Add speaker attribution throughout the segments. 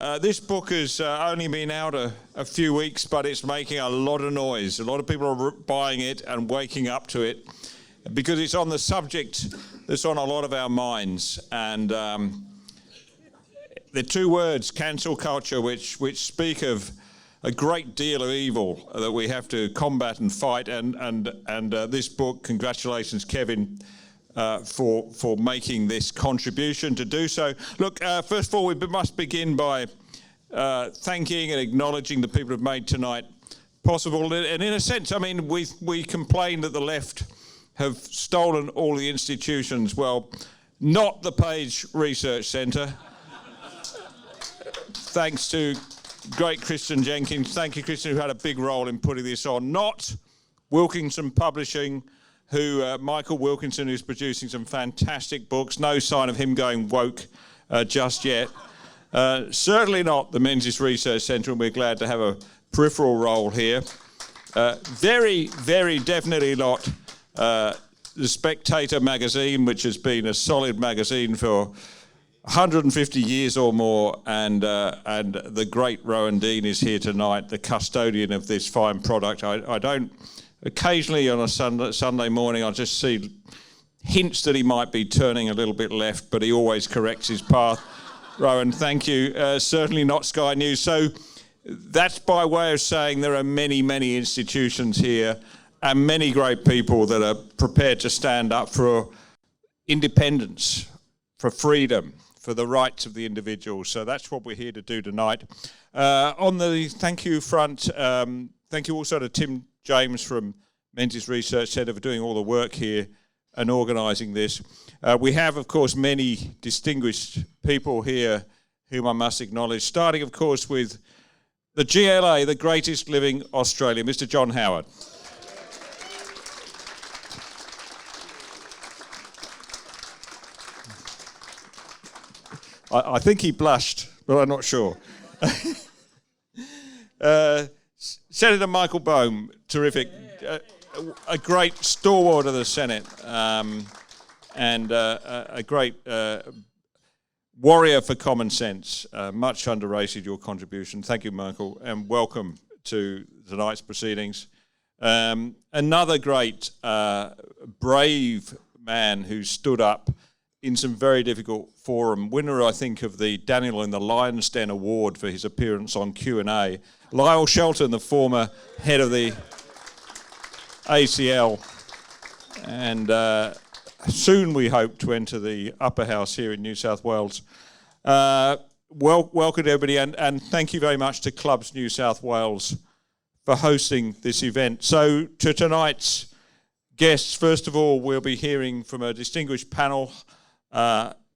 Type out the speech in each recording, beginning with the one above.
Speaker 1: This book has only been out a few weeks, but it's making a lot of noise. A lot of people are buying it and waking up to it because it's on the subject that's on a lot of our minds. And the two words, cancel culture, which speak of a great deal of evil that we have to combat and fight. And this book, congratulations, Kevin, for making this contribution to do so. Look, first of all, we must begin by thanking and acknowledging the people who've made tonight possible. And in a sense, I mean, we complain that the left have stolen all the institutions. Well, not the Page Research Centre. Thanks to great Christian Jenkins. Thank you, Christian, who had a big role in putting this on. Not Wilkinson Publishing, Michael Wilkinson, who's producing some fantastic books. No sign of him going woke just yet. Certainly not the Menzies Research Centre, and we're glad to have a peripheral role here. Very, very definitely not The Spectator magazine, which has been a solid magazine for 150 years or more, and the great Rowan Dean is here tonight, the custodian of this fine product. I don't... Occasionally on a Sunday morning, I'll just see hints that he might be turning a little bit left, but he always corrects his path. Rowan, thank you. Certainly not Sky News. So that's by way of saying there are many, many institutions here and many great people that are prepared to stand up for independence, for freedom, for the rights of the individual. So that's what we're here to do tonight. On the thank you front, thank you also to Tim James from Menzies Research Centre for doing all the work here and organising this. We have, of course, many distinguished people here whom I must acknowledge, starting, of course, with the GLA, the greatest living Australian, Mr. John Howard. I think he blushed, but I'm not sure. Senator Michael Bohm, terrific, a great stalwart of the Senate, and a great warrior for common sense. Much underrated, your contribution. Thank you, Michael, and welcome to tonight's proceedings. Another great, brave man who stood up in some very difficult forum, winner, I think, of the Donnelly and the Lion's Den Award for his appearance on Q&A, Lyle Shelton, the former head of the ACL, and soon we hope to enter the upper house here in New South Wales. Welcome to everybody, and thank you very much to Clubs New South Wales for hosting this event. So to tonight's guests, first of all, we'll be hearing from a distinguished panel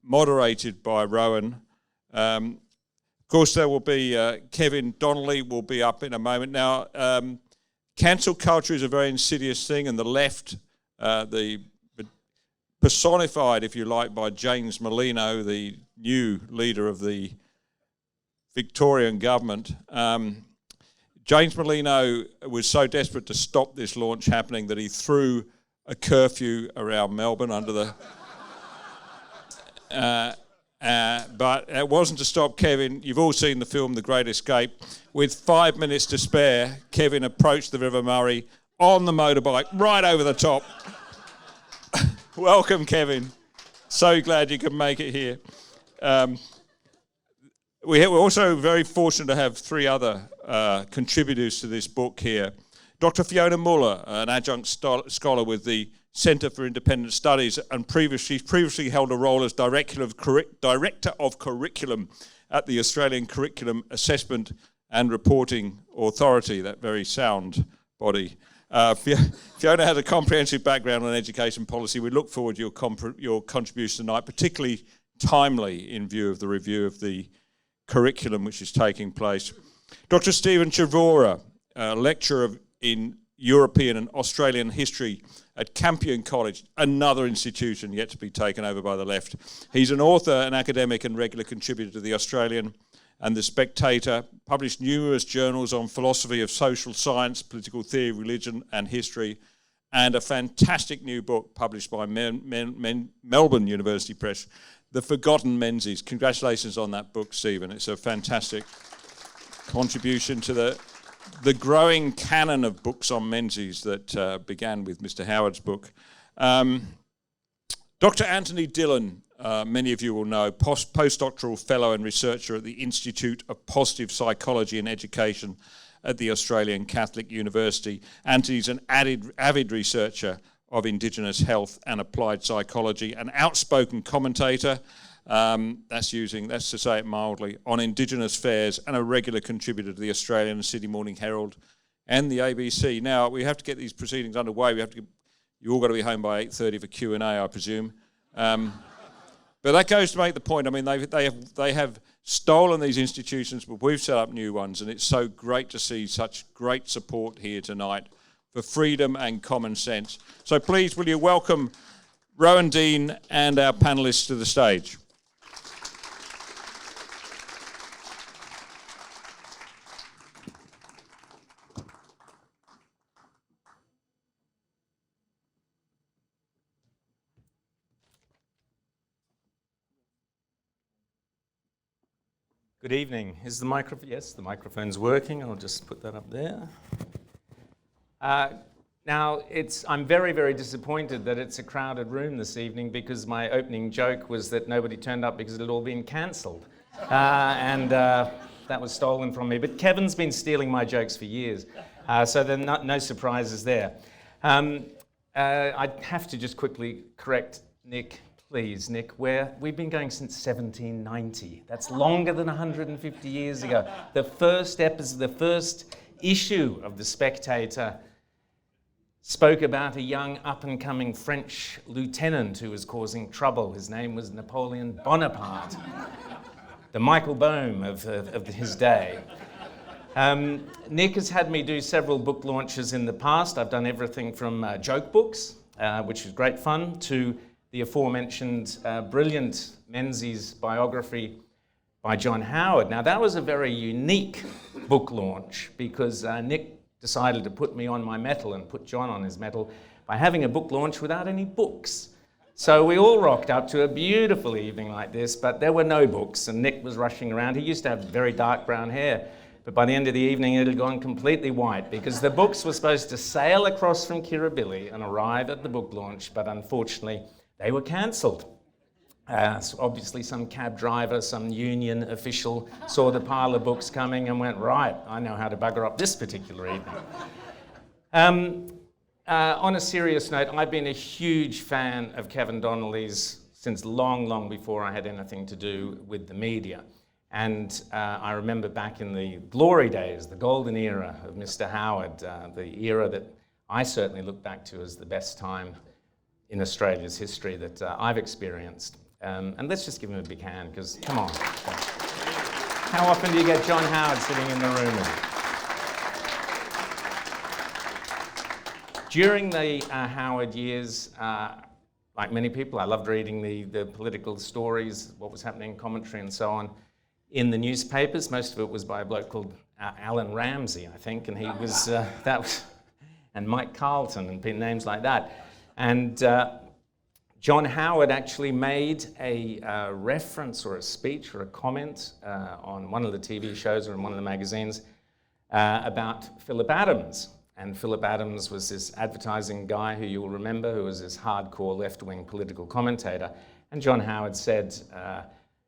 Speaker 1: moderated by Rowan. Of course, there will be Kevin Donnelly will be up in a moment. Now, cancel culture is a very insidious thing, and the left, personified, if you like, by James Merlino, the new leader of the Victorian government. James Merlino was so desperate to stop this launch happening that he threw a curfew around Melbourne under the... but it wasn't to stop Kevin. You've all seen the film The Great Escape. With 5 minutes to spare, Kevin approached the River Murray on the motorbike, right over the top. Welcome, Kevin. So glad you could make it here. We're also very fortunate to have three other contributors to this book here. Dr. Fiona Mueller, an adjunct scholar with the Centre for Independent Studies, and previously held a role as Director of Curriculum at the Australian Curriculum Assessment and Reporting Authority, that very sound body. Fiona has a comprehensive background on education policy. We look forward to your contribution tonight, particularly timely in view of the review of the curriculum which is taking place. Dr. Stephen Chavura, lecturer in European and Australian history at Campion College, another institution yet to be taken over by the left. He's an author, an academic and regular contributor to The Australian and The Spectator, published numerous journals on philosophy of social science, political theory, religion and history, and a fantastic new book published by Melbourne University Press, The Forgotten Menzies. Congratulations on that book, Stephen. It's a fantastic contribution to the growing canon of books on Menzies that began with Mr. Howard's book. Dr. Anthony Dillon, many of you will know, postdoctoral fellow and researcher at the Institute of Positive Psychology and Education at the Australian Catholic University. Anthony's an avid researcher of Indigenous health and applied psychology, an outspoken commentator, that's to say it mildly, on Indigenous affairs, and a regular contributor to the Australian and Sydney Morning Herald and the ABC. Now, we have to get these proceedings underway. You all got to be home by 8:30 for Q&A, I presume. But that goes to make the point. I mean, they have stolen these institutions, but we've set up new ones, and it's so great to see such great support here tonight for freedom and common sense. So please, will you welcome Rowan Dean and our panellists to the stage.
Speaker 2: Good evening. Is the microphone? Yes, the microphone's working. I'll just put that up there. Now, I'm very, very disappointed that it's a crowded room this evening, because my opening joke was that nobody turned up because it had all been cancelled. And that was stolen from me. But Kevin's been stealing my jokes for years, so there are no surprises there. I have to just quickly correct Nick. Please, Nick, we've been going since 1790. That's longer than 150 years ago. The first issue of The Spectator spoke about a young up-and-coming French lieutenant who was causing trouble. His name was Napoleon Bonaparte, the Michael Bohm of his day. Nick has had me do several book launches in the past. I've done everything from joke books, which is great fun, to the aforementioned brilliant Menzies biography by John Howard. Now, that was a very unique book launch, because Nick decided to put me on my mettle and put John on his mettle by having a book launch without any books. So we all rocked up to a beautiful evening like this, but there were no books, and Nick was rushing around. He used to have very dark brown hair, but by the end of the evening it had gone completely white, because the books were supposed to sail across from Kirribilli and arrive at the book launch, but unfortunately they were cancelled. So obviously some cab driver, some union official saw the pile of books coming and went, right, I know how to bugger up this particular evening. On a serious note, I've been a huge fan of Kevin Donnelly's since long, long before I had anything to do with the media. And I remember back in the glory days, the golden era of Mr. Howard, the era that I certainly look back to as the best time in Australia's history that I've experienced. And let's just give him a big hand, because, come on. How often do you get John Howard sitting in the room? During the Howard years, like many people, I loved reading the political stories, what was happening, commentary and so on, in the newspapers. Most of it was by a bloke called Alan Ramsey, I think, and he was, and Mike Carlton and names like that. And John Howard actually made a reference or a speech or a comment on one of the TV shows or in one of the magazines about Philip Adams. And Philip Adams was this advertising guy who you'll remember, who was this hardcore left-wing political commentator. And John Howard said,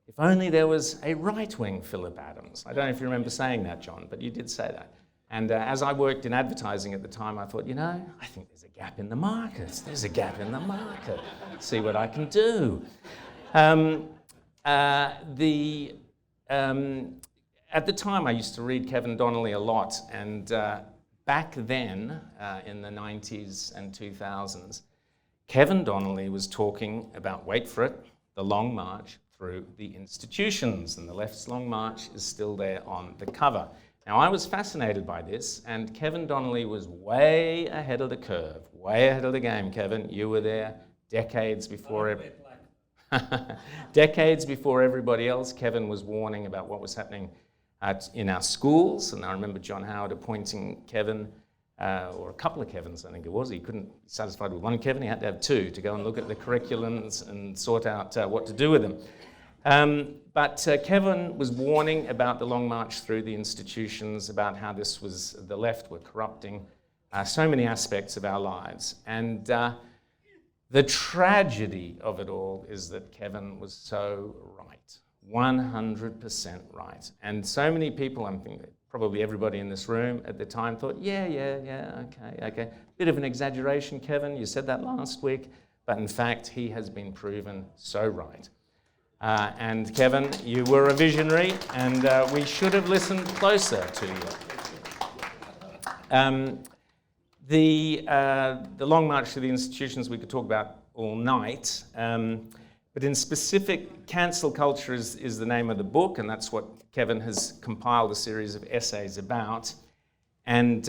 Speaker 2: if only there was a right-wing Philip Adams. I don't know if you remember saying that, John, but you did say that. And as I worked in advertising at the time, I thought, I think there's a gap in the market. There's a gap in the market. See what I can do. At the time, I used to read Kevin Donnelly a lot, and back then, in the 90s and 2000s, Kevin Donnelly was talking about, wait for it, the Long March through the institutions, and the left's Long March is still there on the cover. Now, I was fascinated by this, and Kevin Donnelly was way ahead of the curve, way ahead of the game, Kevin. You were there decades before decades before everybody else. Kevin was warning about what was happening in our schools, and I remember John Howard appointing Kevin or a couple of Kevins, I think it was. He couldn't be satisfied with one Kevin, he had to have two to go and look at the curriculums and sort out what to do with them. But Kevin was warning about the long march through the institutions, about how this was, the left were corrupting so many aspects of our lives. And the tragedy of it all is that Kevin was so right, 100% right. And so many people, I'm thinking, probably everybody in this room at the time thought, yeah, okay. Bit of an exaggeration, Kevin, you said that last week, but in fact, he has been proven so right. And Kevin, you were a visionary, and we should have listened closer to you. The long march through the institutions we could talk about all night, but in specific, cancel culture is the name of the book, and that's what Kevin has compiled a series of essays about. And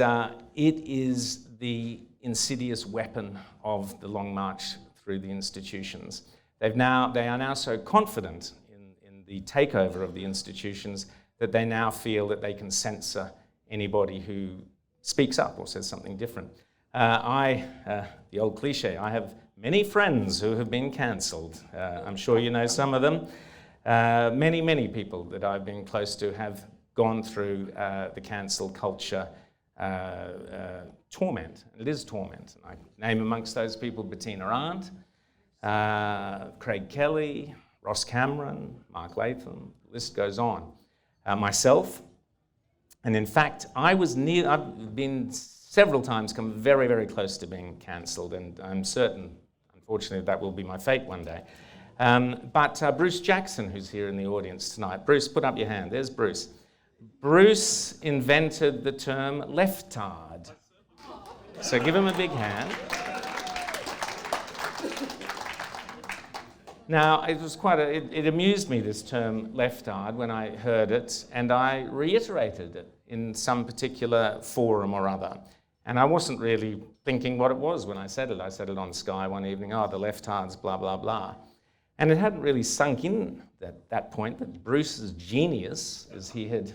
Speaker 2: it is the insidious weapon of the long march through the institutions. They are now so confident in the takeover of the institutions that they now feel that they can censor anybody who speaks up or says something different. The old cliche, I have many friends who have been cancelled. I'm sure you know some of them. Many people that I've been close to have gone through the cancel culture torment. It is torment. I name amongst those people Bettina Arndt, Craig Kelly, Ross Cameron, Mark Latham, the list goes on. Myself, and in fact, I've been several times come very close to being cancelled, and I'm certain, unfortunately, that will be my fate one day. But Bruce Jackson, who's here in the audience tonight, Bruce, put up your hand, there's Bruce. Bruce invented the term leftard. So give him a big hand. Now, it amused me, this term leftard, when I heard it, and I reiterated it in some particular forum or other. And I wasn't really thinking what it was when I said it. I said it on Sky one evening, the leftards, blah, blah, blah. And it hadn't really sunk in at that point that Bruce's genius, as he had,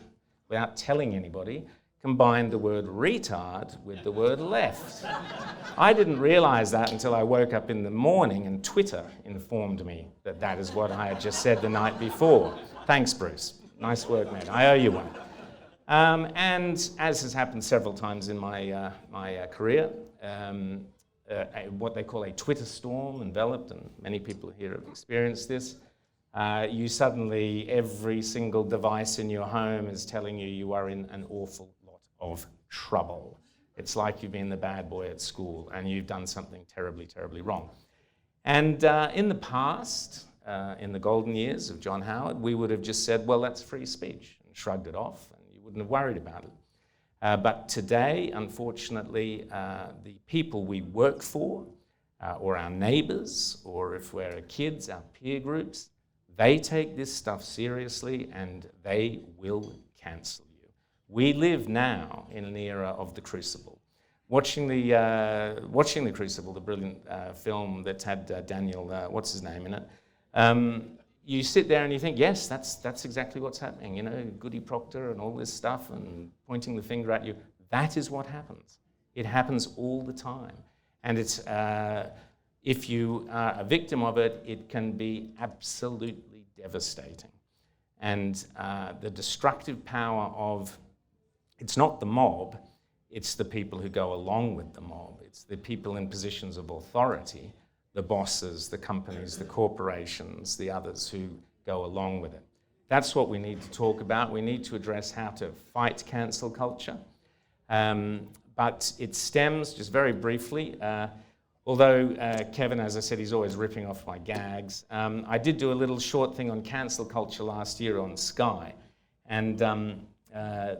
Speaker 2: without telling anybody, combined the word retard with the word left. I didn't realize that until I woke up in the morning and Twitter informed me that that is what I had just said the night before. Thanks, Bruce. Nice work, mate. I owe you one. And as has happened several times in my career, what they call a Twitter storm enveloped, and many people here have experienced this. You suddenly, every single device in your home is telling you you are in an awful lot of trouble. It's like you've been the bad boy at school and you've done something terribly wrong. And in the past, in the golden years of John Howard, we would have just said, well, that's free speech, and shrugged it off, and you wouldn't have worried about it. But today, unfortunately, the people we work for, or our neighbours, or if we're kids, our peer groups, they take this stuff seriously and they will cancel you. We live now in an era of the Crucible. Watching the Crucible, the brilliant film that had Daniel, what's his name in it, you sit there and you think, yes, that's exactly what's happening. You know, Goody Proctor and all this stuff and pointing the finger at you. That is what happens. It happens all the time. And it's, if you are a victim of it, it can be absolutely devastating. And the destructive power of, it's not the mob, it's the people who go along with the mob. It's the people in positions of authority, the bosses, the companies, the corporations, the others who go along with it. That's what we need to talk about. We need to address how to fight cancel culture. But it stems, just very briefly, although Kevin, as I said, he's always ripping off my gags, I did do a little short thing on cancel culture last year on Sky, and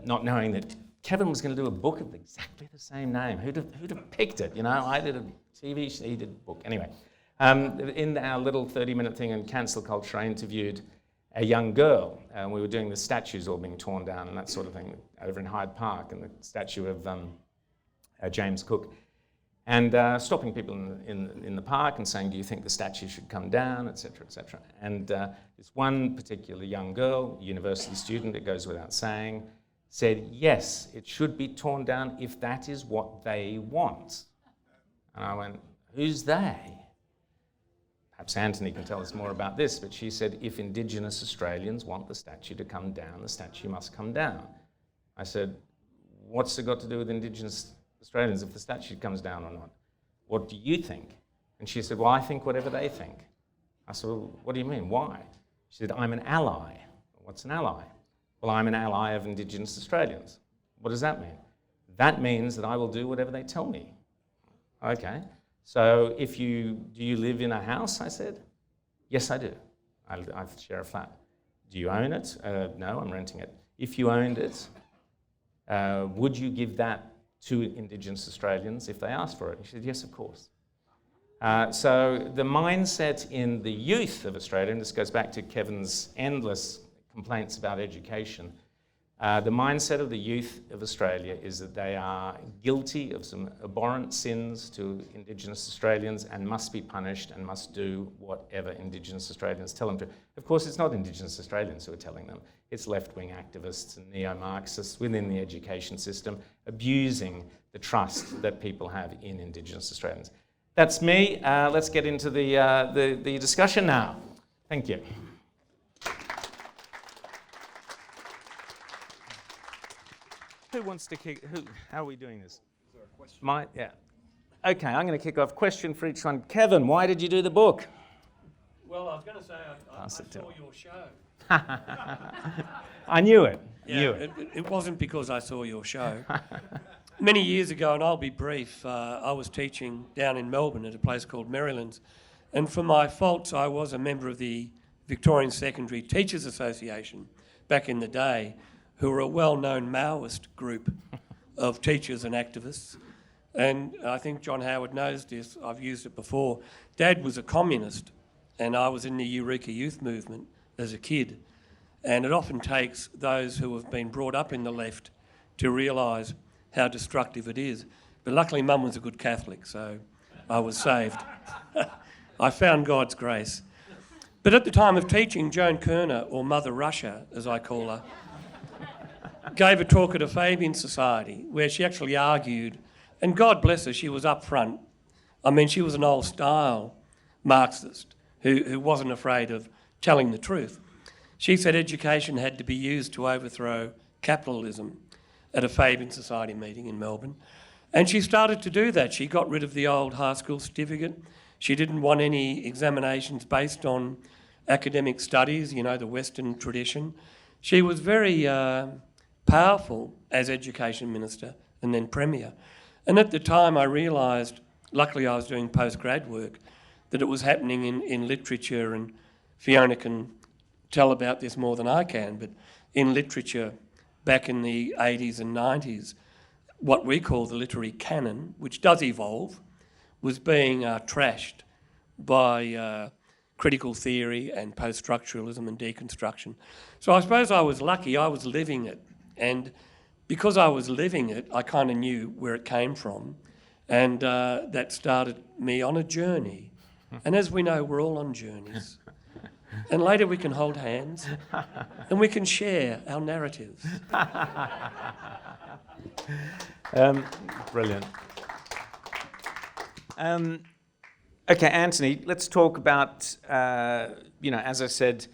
Speaker 2: not knowing that Kevin was going to do a book of exactly the same name. Who'd have picked it? You know, I did a TV show, he did a book. Anyway, in our little 30-minute thing on cancel culture, I interviewed a young girl. We were doing the statues all being torn down and that sort of thing over in Hyde Park, and the statue of James Cook. And stopping people in the park and saying, do you think the statue should come down, et cetera, et cetera. And this one particular young girl, university student, it goes without saying, said, yes, it should be torn down if that is what they want. And I went, who's they? Perhaps Anthony can tell us more about this, but she said, if Indigenous Australians want the statue to come down, the statue must come down. I said, what's it got to do with Indigenous Australians if the statue comes down or not? What do you think? And she said, well, I think whatever they think. I said, well, what do you mean? Why? She said, I'm an ally. What's an ally? Well, I'm an ally of Indigenous Australians. What does that mean? That means that I will do whatever they tell me. Okay. So do you live in a house? I said, yes, I do. I share a flat. Do you own it? No, I'm renting it. If you owned it, would you give that to Indigenous Australians if they asked for it? And she said, yes, of course. So the mindset in the youth of Australia, and this goes back to Kevin's endless complaints about education, the mindset of the youth of Australia is that they are guilty of some abhorrent sins to Indigenous Australians and must be punished and must do whatever Indigenous Australians tell them to. Of course, it's not Indigenous Australians who are telling them. It's left-wing activists and neo-Marxists within the education system abusing the trust that people have in Indigenous Australians. That's me. Let's get into the discussion now. Thank you. Who wants to kick? How are we doing this? Is there a question? Yeah. Okay, I'm going to kick off. Question for each one. Kevin, why did you do the book?
Speaker 3: Well, I was going to say I saw your show.
Speaker 2: I knew it.
Speaker 3: Yeah, it wasn't because I saw your show. Many years ago, and I'll be brief, I was teaching down in Melbourne at a place called Marylands, and for my faults, I was a member of the Victorian Secondary Teachers Association back in the day, who were a well-known Maoist group of teachers and activists. And I think John Howard knows this, I've used it before. Dad was a communist, and I was in the Eureka Youth Movement as a kid. And it often takes those who have been brought up in the left to realise how destructive it is. But luckily Mum was a good Catholic, so I was saved. I found God's grace. But at the time of teaching, Joan Kerner, or Mother Russia, as I call her, gave a talk at a Fabian Society where she actually argued, and God bless her, she was up front. I mean, she was an old-style Marxist who wasn't afraid of telling the truth. She said education had to be used to overthrow capitalism at a Fabian Society meeting in Melbourne. And she started to do that. She got rid of the old high school certificate. She didn't want any examinations based on academic studies, you know, the Western tradition. She was very powerful as Education Minister and then Premier. And at the time I realised, luckily I was doing post-grad work, that it was happening in literature, and Fiona can tell about this more than I can, but in literature back in the 80s and 90s, what we call the literary canon, which does evolve, was being trashed by critical theory and post-structuralism and deconstruction. So I suppose I was lucky, I was living it. And because I was living it, I kind of knew where it came from. And that started me on a journey. And as we know, we're all on journeys. And later we can hold hands and we can share our narratives.
Speaker 2: Brilliant. Okay, Anthony, let's talk about, as I said,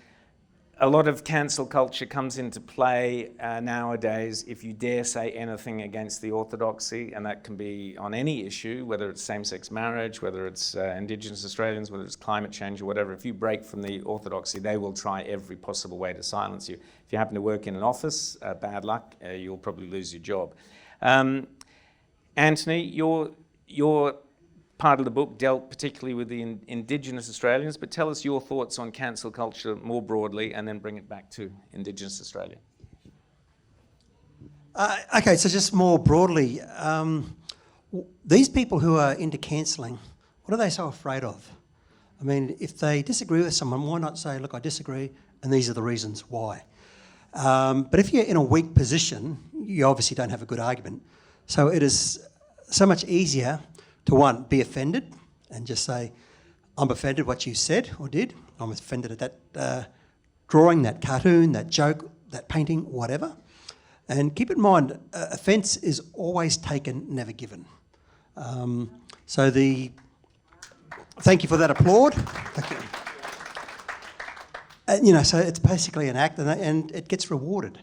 Speaker 2: a lot of cancel culture comes into play nowadays if you dare say anything against the orthodoxy, and that can be on any issue, whether it's same-sex marriage, whether it's Indigenous Australians, whether it's climate change or whatever. If you break from the orthodoxy, they will try every possible way to silence you. If you happen to work in an office, bad luck, you'll probably lose your job. Anthony, your part of the book dealt particularly with the Indigenous Australians, but tell us your thoughts on cancel culture more broadly and then bring it back to Indigenous Australia.
Speaker 4: Okay, so just more broadly, these people who are into cancelling, what are they so afraid of? I mean, if they disagree with someone, why not say, look, I disagree, and these are the reasons why? But if you're in a weak position, you obviously don't have a good argument. So it is so much easier to, one, be offended and just say, I'm offended what you said or did. I'm offended at that drawing, that cartoon, that joke, that painting, whatever. And keep in mind, offence is always taken, never given. Thank you for that applaud. Thank you. So it's basically an act, and it gets rewarded.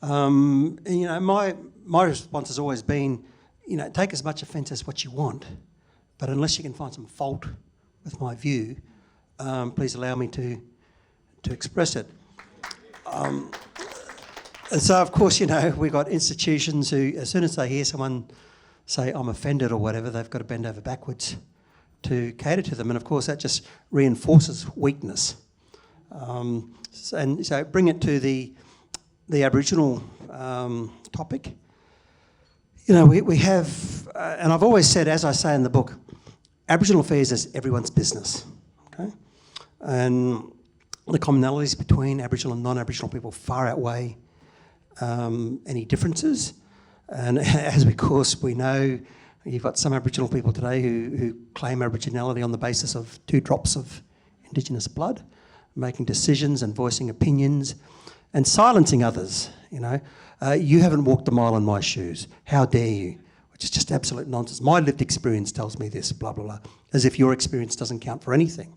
Speaker 4: My response has always been, take as much offence as what you want, but unless you can find some fault with my view, please allow me to express it. And so, of course, we've got institutions who, as soon as they hear someone say, I'm offended or whatever, they've got to bend over backwards to cater to them. And, of course, that just reinforces weakness. And so bring it to the Aboriginal topic. We have, and I've always said, as I say in the book, Aboriginal affairs is everyone's business, okay? And the commonalities between Aboriginal and non-Aboriginal people far outweigh any differences. And as of course we know, you've got some Aboriginal people today who claim Aboriginality on the basis of 2 drops of Indigenous blood, making decisions and voicing opinions and silencing others. You haven't walked a mile in my shoes. How dare you? Which is just absolute nonsense. My lived experience tells me this, blah, blah, blah, as if your experience doesn't count for anything.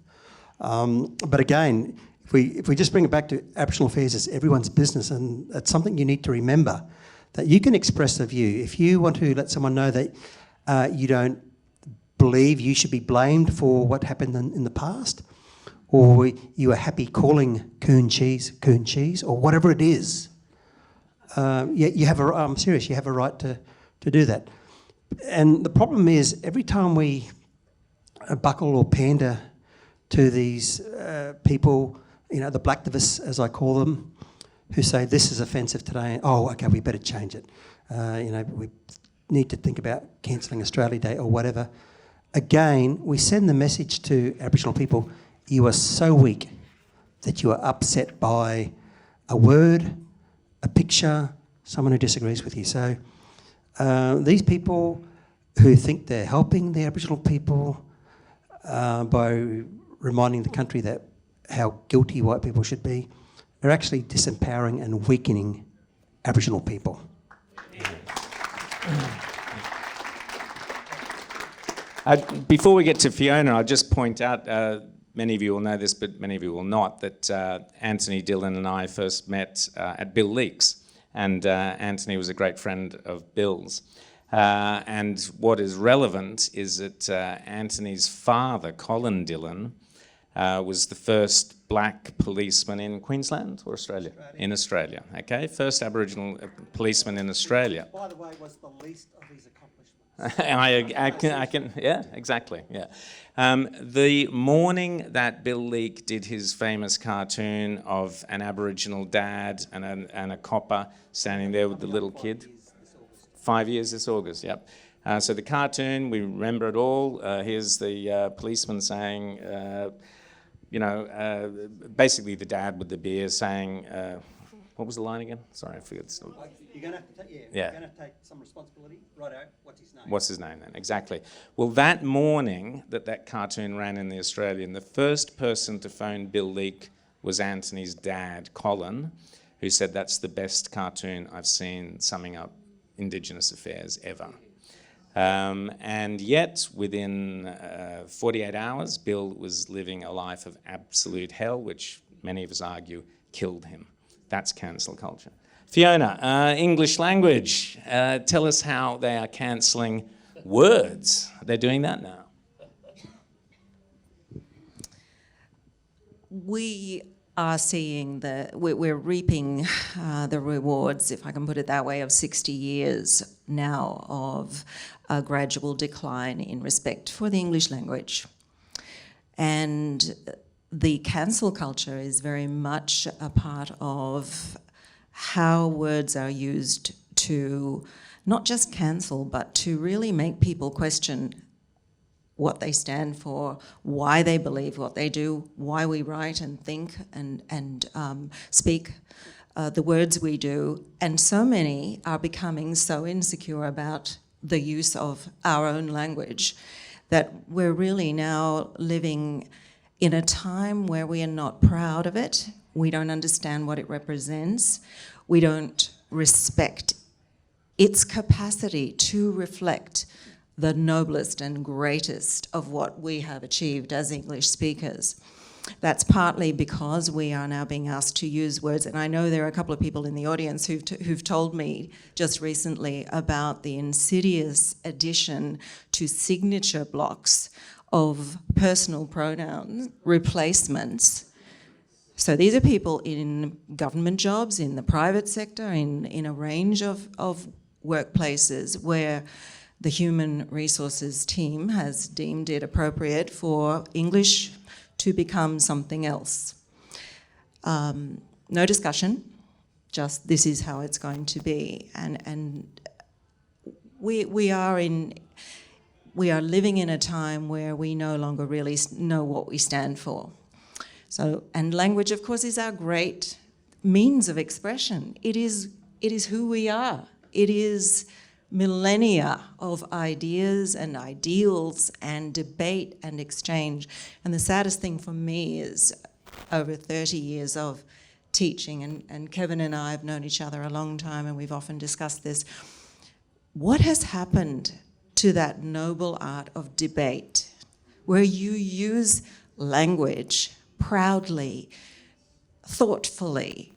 Speaker 4: But again, if we just bring it back to Aboriginal affairs, it's everyone's business, and it's something you need to remember, that you can express a view. If you want to let someone know that you don't believe you should be blamed for what happened in the past, or you are happy calling coon cheese, or whatever it is, you have I'm serious, you have a right to do that. And the problem is, every time we buckle or pander to these people, the blacktivists, as I call them, who say this is offensive today, okay, we better change it. We need to think about cancelling Australia Day or whatever. Again, we send the message to Aboriginal people, you are so weak that you are upset by a word, a picture, someone who disagrees with you. So these people who think they're helping the Aboriginal people by reminding the country that how guilty white people should be, are actually disempowering and weakening Aboriginal people.
Speaker 2: Before we get to Fiona, I'll just point out, many of you will know this, but many of you will not, that Anthony, Dillon and I first met at Bill Leak's, and Anthony was a great friend of Bill's. And what is relevant is that Anthony's father, Colin Dillon, was the first black policeman in Queensland or Australia? In Australia, okay? First Aboriginal policeman in Australia.
Speaker 4: By the way, was the least of his accomplishments.
Speaker 2: I can, yeah, exactly, yeah. The morning that Bill Leak did his famous cartoon of an Aboriginal dad and a copper standing there with the little kid. 5 years this August, yep. So the cartoon, we remember it all. Here's the policeman saying, basically the dad with the beer saying, what was the line again? Sorry, I forget.
Speaker 4: You're going to have to take,
Speaker 2: yeah.
Speaker 4: You're going to have to take some responsibility. Righto, what's his name?
Speaker 2: What's his name then? Exactly. Well, that morning that cartoon ran in The Australian, the first person to phone Bill Leak was Anthony's dad, Colin, who said that's the best cartoon I've seen summing up Indigenous affairs ever. And yet, within 48 hours, Bill was living a life of absolute hell, which many of us argue killed him. That's cancel culture. Fiona, English language. Tell us how they are cancelling words. They're doing that now.
Speaker 5: We are seeing we're reaping the rewards, if I can put it that way, of 60 years now of a gradual decline in respect for the English language. And the cancel culture is very much a part of how words are used to not just cancel, but to really make people question what they stand for, why they believe what they do, why we write and think and speak the words we do. And so many are becoming so insecure about the use of our own language that we're really now living in a time where we are not proud of it. We don't understand what it represents. We don't respect its capacity to reflect the noblest and greatest of what we have achieved as English speakers. That's partly because we are now being asked to use words, and I know there are a couple of people in the audience who've told me just recently about the insidious addition to signature blocks of personal pronoun replacements. So these are people in government jobs, in the private sector, in a range of workplaces where the human resources team has deemed it appropriate for English to become something else. No discussion, just this is how it's going to be. And we are living in a time where we no longer really know what we stand for. So, and language, of course, is our great means of expression. It is who we are. It is millennia of ideas and ideals and debate and exchange. And the saddest thing for me is over 30 years of teaching, and Kevin and I have known each other a long time and we've often discussed this. What has happened to that noble art of debate where you use language proudly, thoughtfully,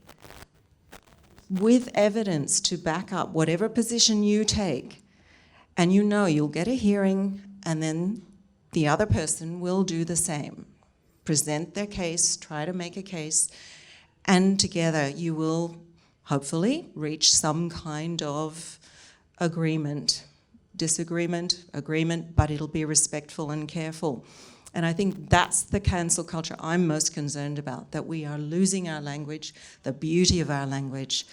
Speaker 5: with evidence to back up whatever position you take, and you know you'll get a hearing and then the other person will do the same. Present their case, try to make a case, and together you will hopefully reach some kind of agreement, disagreement, agreement, but it'll be respectful and careful. And I think that's the cancel culture I'm most concerned about, that we are losing our language, the beauty of our language.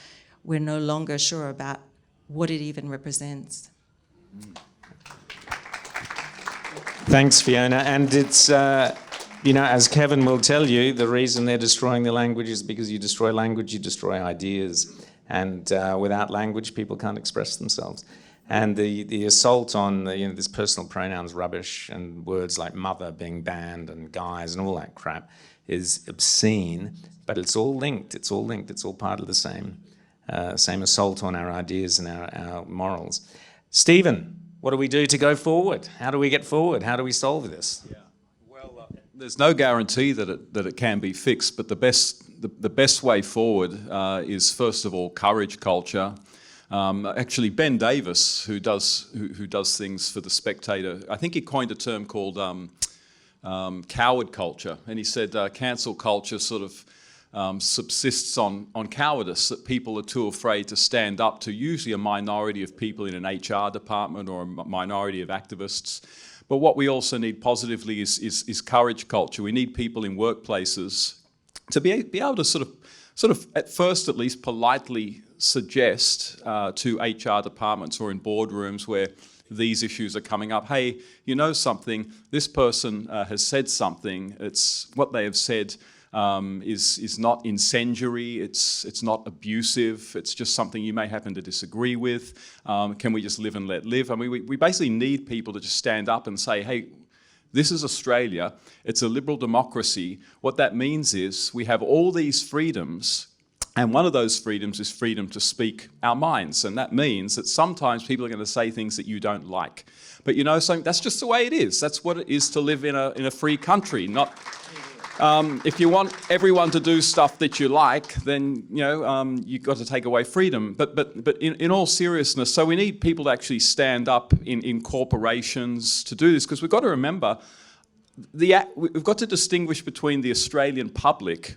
Speaker 5: We're no longer sure about what it even represents.
Speaker 2: Thanks, Fiona. And it's, as Kevin will tell you, the reason they're destroying the language is because you destroy language, you destroy ideas. And without language, people can't express themselves. And the assault on this personal pronouns rubbish and words like mother being banned and guys and all that crap is obscene, but it's all linked. It's all linked. It's all part of the same assault on our ideas and our morals. Stephen, what do we do to go forward? How do we get forward? How do we solve this?
Speaker 6: Yeah. Well, there's no guarantee that it can be fixed, but the best way forward is first of all courage culture. Actually, Ben Davis, who does things for The Spectator, I think he coined a term called coward culture, and he said cancel culture sort of subsists on cowardice, that people are too afraid to stand up to usually a minority of people in an HR department or a minority of activists. But what we also need positively is courage culture. We need people in workplaces to be able to sort of at first at least politely suggest to HR departments or in boardrooms where these issues are coming up, hey, you know something, this person has said something, it's what they have said is not incendiary, it's not abusive, it's just something you may happen to disagree with. Can we just live and let live? I mean, we basically need people to just stand up and say, hey, this is Australia, it's a liberal democracy. What that means is we have all these freedoms, and one of those freedoms is freedom to speak our minds. And that means that sometimes people are going to say things that you don't like. But so that's just the way it is. That's what it is to live in a free country. Not if you want everyone to do stuff that you like, then you've got to take away freedom. But in all seriousness, so we need people to actually stand up in corporations to do this, because we've got to remember we've got to distinguish between the Australian public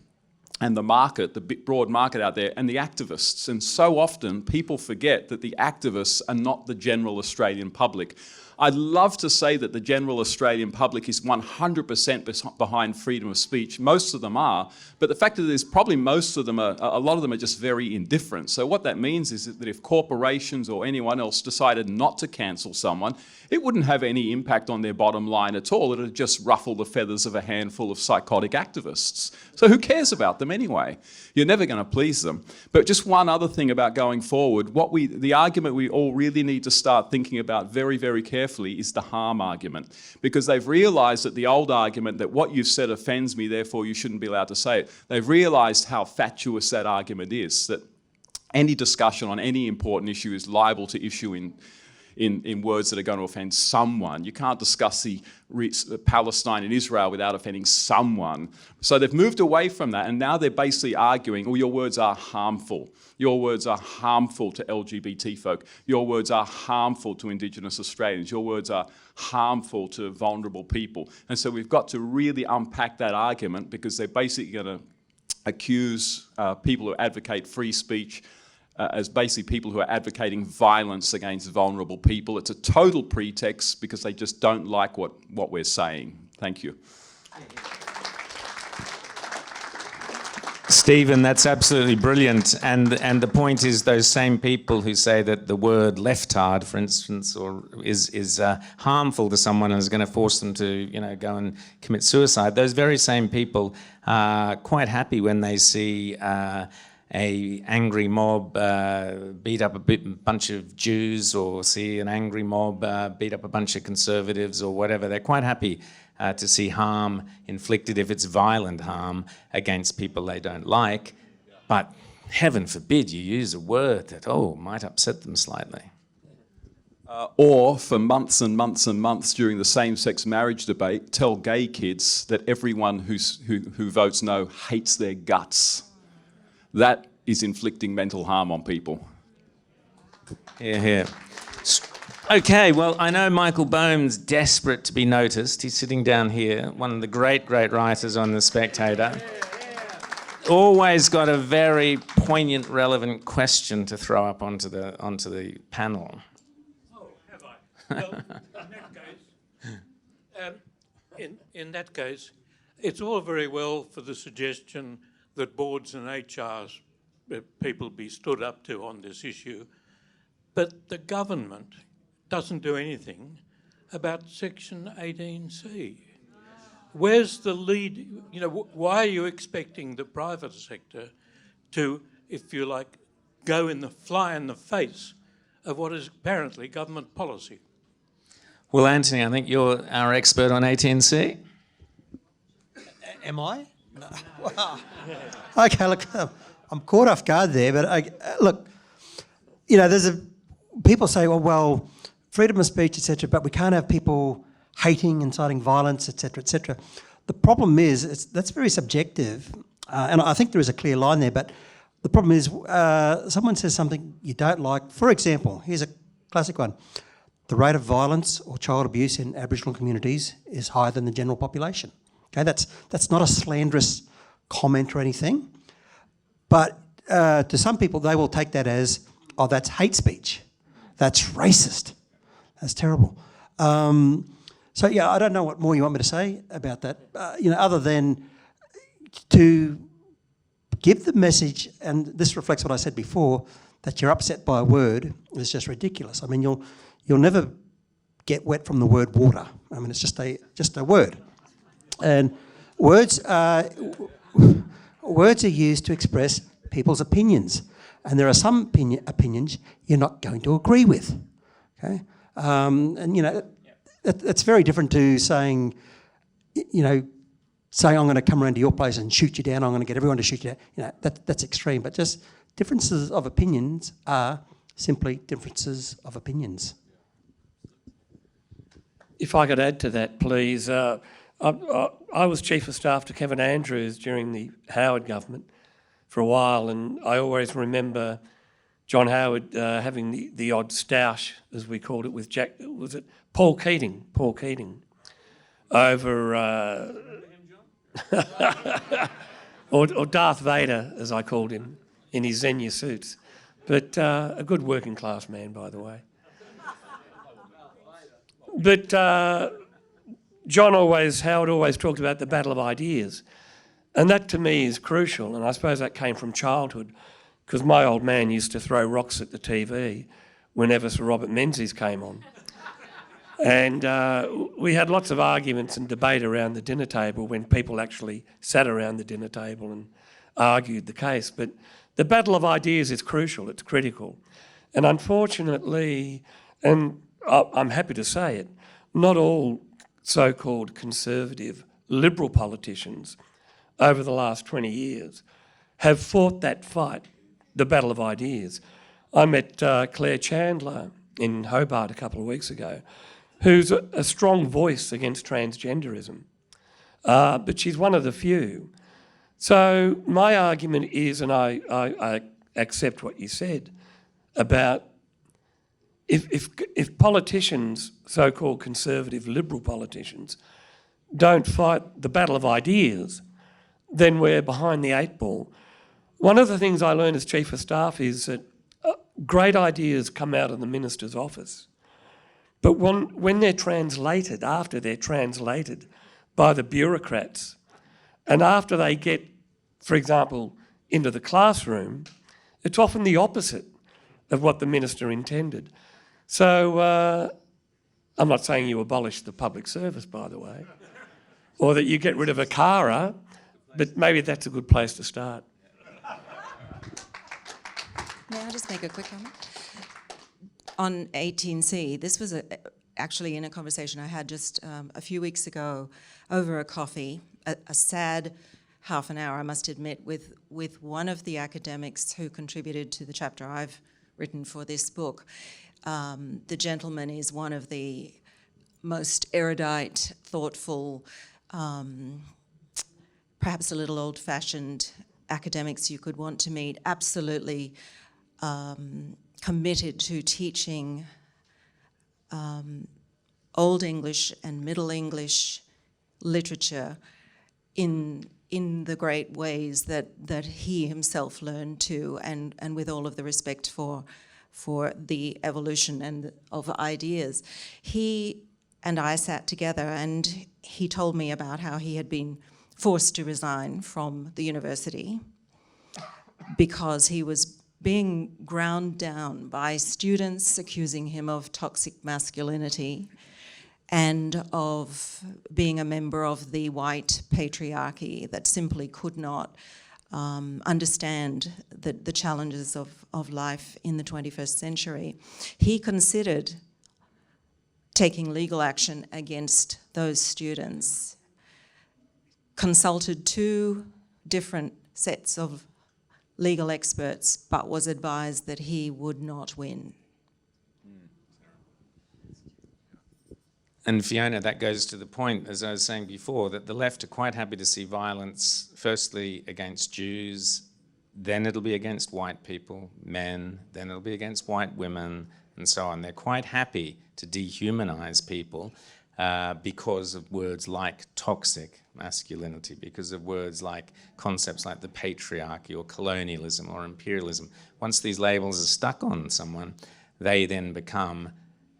Speaker 6: and the market, the broad market out there, and the activists. And so often people forget that the activists are not the general Australian public. I'd love to say that the general Australian public is 100% behind freedom of speech. Most of them are, but the fact is probably most of them are, a lot of them are just very indifferent. So what that means is that if corporations or anyone else decided not to cancel someone, it wouldn't have any impact on their bottom line at all. It would just ruffle the feathers of a handful of psychotic activists. So who cares about them anyway? You're never going to please them. But just one other thing about going forward, the argument we all really need to start thinking about very, very carefully is the harm argument. Because they've realised that the old argument that what you've said offends me, therefore you shouldn't be allowed to say it, they've realised how fatuous that argument is, that any discussion on any important issue is liable to issue in words that are going to offend someone. You can't discuss Palestine and Israel without offending someone. So they've moved away from that, and now they're basically arguing, oh, your words are harmful. Your words are harmful to LGBT folk. Your words are harmful to Indigenous Australians. Your words are harmful to vulnerable people. And so we've got to really unpack that argument, because they're basically going to accuse people who advocate free speech as basically people who are advocating violence against vulnerable people. It's a total pretext because they just don't like what we're saying. Thank you.
Speaker 2: Stephen, that's absolutely brilliant. And the point is, those same people who say that the word leftard, for instance, or is harmful to someone and is going to force them to, go and commit suicide, those very same people are quite happy when they see a angry mob beat up a bunch of Jews, or see an angry mob beat up a bunch of conservatives or whatever. They're quite happy to see harm inflicted, if it's violent harm, against people they don't like. But heaven forbid you use a word that, might upset them slightly.
Speaker 6: Or for months and months and months during the same-sex marriage debate, tell gay kids that everyone who votes no hates their guts. That is inflicting mental harm on people.
Speaker 2: Hear, hear. Okay, well, I know Michael Boehm's desperate to be noticed. He's sitting down here, one of the great, great writers on The Spectator. Always got a very poignant, relevant question to throw up onto the panel.
Speaker 7: Oh, have I? Well, in that case, it's all very well for the suggestion that boards and HRs people be stood up to on this issue, but the government doesn't do anything about Section 18C. Where's the lead? Why are you expecting the private sector to, if you like, fly in the face of what is apparently government policy?
Speaker 2: Well, Anthony, I think you're our expert on 18C.
Speaker 4: Am I? No. Wow. Okay, look, I'm caught off guard there, but look, people say, well, freedom of speech, etc., but we can't have people hating, inciting violence, etc., etc. The problem is, that's very subjective, and I think there is a clear line there, but the problem is someone says something you don't like. For example, here's a classic one. The rate of violence or child abuse in Aboriginal communities is higher than the general population. Okay, that's not a slanderous comment or anything, but to some people they will take that as, that's hate speech, that's racist, that's terrible. So yeah, I don't know what more you want me to say about that, other than to give the message, and this reflects what I said before, that you're upset by a word is just ridiculous. I mean, you'll never get wet from the word water. I mean, it's just a word. And words are used to express people's opinions, and there are some opinions you're not going to agree with. Okay, that's very different to saying, saying I'm going to come around to your place and shoot you down. I'm going to get everyone to shoot you down. That's extreme. But just differences of opinions are simply differences of opinions.
Speaker 3: If I could add to that, please. I was Chief of Staff to Kevin Andrews during the Howard government for a while, and I always remember John Howard having the odd stoush, as we called it, with Paul Keating, over, or Darth Vader, as I called him, in his Xenia suits. But a good working class man, by the way. But Howard always talked about the battle of ideas. And that to me is crucial. And I suppose that came from childhood, because my old man used to throw rocks at the TV whenever Sir Robert Menzies came on. And we had lots of arguments and debate around the dinner table when people actually sat around the dinner table and argued the case. But the battle of ideas is crucial, it's critical. And unfortunately, and I'm happy to say it, not all so-called conservative liberal politicians over the last 20 years have fought that fight the battle of ideas. I met Claire Chandler in Hobart a couple of weeks ago, who's a strong voice against transgenderism, but she's one of the few. So my argument is, and I accept what you said, about if politicians, so-called conservative liberal politicians, don't fight the battle of ideas, then we're behind the eight ball. One of the things I learned as Chief of Staff is that great ideas come out of the Minister's office. But when they're translated, after they're translated by the bureaucrats, and after they get, for example, into the classroom, it's often the opposite of what the Minister intended. So I'm not saying you abolish the public service, by the way, or that you get rid of a CARA, but maybe that's a good place to start.
Speaker 5: May I just make a quick comment? On 18C, this was actually in a conversation I had just a few weeks ago over a coffee, a sad half an hour, I must admit, with one of the academics who contributed to the chapter I've written for this book. The gentleman is one of the most erudite, thoughtful, perhaps a little old-fashioned academics you could want to meet, absolutely committed to teaching Old English and Middle English literature in the great ways that he himself learned to, and with all of the respect for the evolution and of ideas. He and I sat together, and he told me about how he had been forced to resign from the university because he was being ground down by students accusing him of toxic masculinity and of being a member of the white patriarchy that simply could not understand the challenges of life in the 21st century. He considered taking legal action against those students, consulted 2 different sets of legal experts, but was advised that he would not win.
Speaker 2: And Fiona, that goes to the point, as I was saying before, that the left are quite happy to see violence, firstly against Jews, then it'll be against white people, men, then it'll be against white women, and so on. They're quite happy to dehumanize people because of words like toxic masculinity, because of words like concepts like the patriarchy or colonialism or imperialism. Once these labels are stuck on someone, they then become,